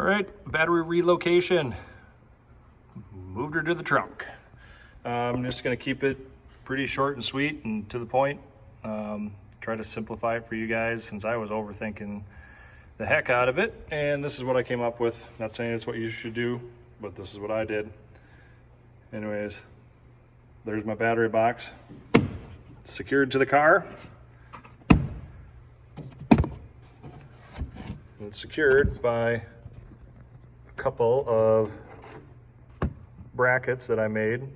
All right, battery relocation. Moved her to the trunk. I'm just gonna keep it pretty short and sweet and to the point. Try to simplify it for you guys since I was overthinking the heck out of it. And this is what I came up with. Not saying it's what you should do, but this is what I did. Anyways, there's my battery box. Secured to the car. It's secured by a couple of brackets that I made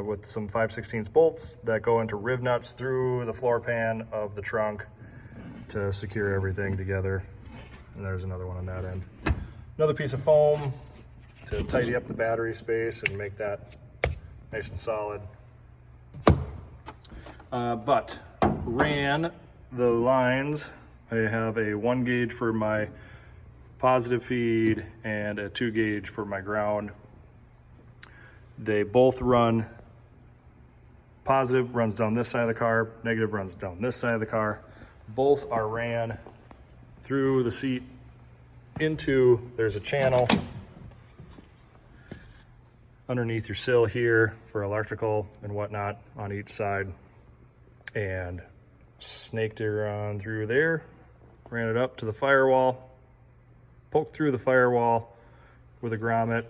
with some 5/16 bolts that go into riv nuts through the floor pan of the trunk to secure everything together. And there's another one on that end. Another piece of foam to tidy up the battery space and make that nice and solid. But ran the lines. I have a 1 gauge for my positive feed and a 2 gauge for my ground. They both run, positive runs down this side of the car, negative runs down this side of the car. Both are ran through the seat into, there's a channel underneath your sill here for electrical and whatnot on each side. And snaked her on through there, ran it up to the firewall, poked through the firewall with a grommet,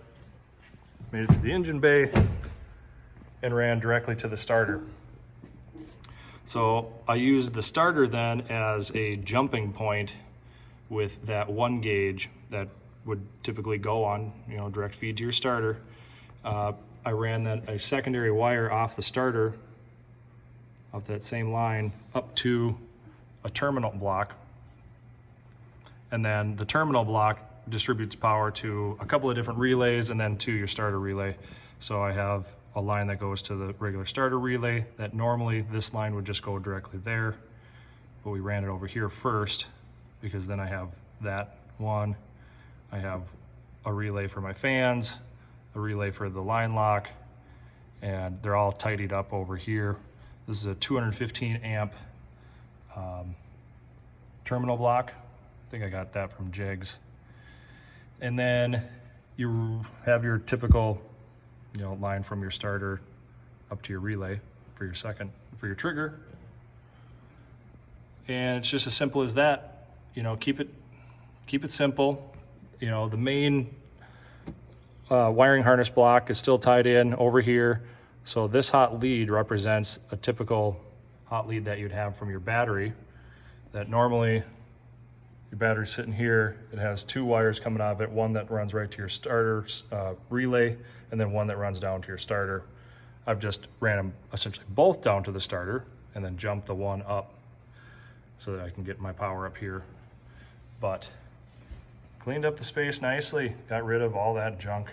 made it to the engine bay, and ran directly to the starter. So I used the starter then as a jumping point with that 1 gauge that would typically go on, direct feed to your starter. I ran then a secondary wire off the starter of that same line up to a terminal block. And then the terminal block distributes power to a couple of different relays and then to your starter relay. So I have a line that goes to the regular starter relay that normally this line would just go directly there, but we ran it over here first because then I have that one. I have a relay for my fans, a relay for the line lock, and they're all tidied up over here. This is a 215 amp terminal block. I think I got that from Jigs. And then you have your typical, line from your starter up to your relay for your trigger. And it's just as simple as that. Keep it simple. The main wiring harness block is still tied in over here. So this hot lead represents a typical hot lead that you'd have from your battery, that normally your battery's sitting here. It has 2 wires coming out of it, one that runs right to your starter relay, and then one that runs down to your starter. I've just ran them essentially both down to the starter and then jumped the one up so that I can get my power up here. But cleaned up the space nicely, got rid of all that junk.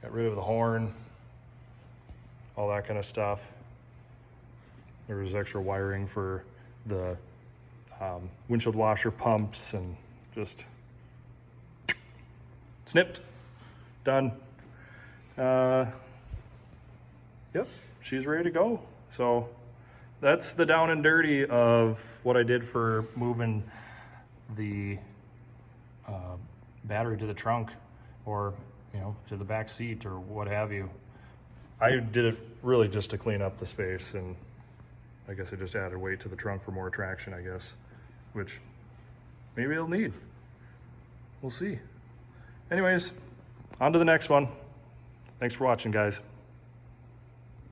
Got rid of the horn, all that kind of stuff. There was extra wiring for the windshield washer pumps and just snipped, done. Yep, she's ready to go. So that's the down and dirty of what I did for moving the battery to the trunk or to the back seat or what have you. I did it really just to clean up the space, and I guess I just added weight to the trunk for more traction, I guess, which maybe it'll need. We'll see. Anyways, on to the next one. Thanks for watching, guys.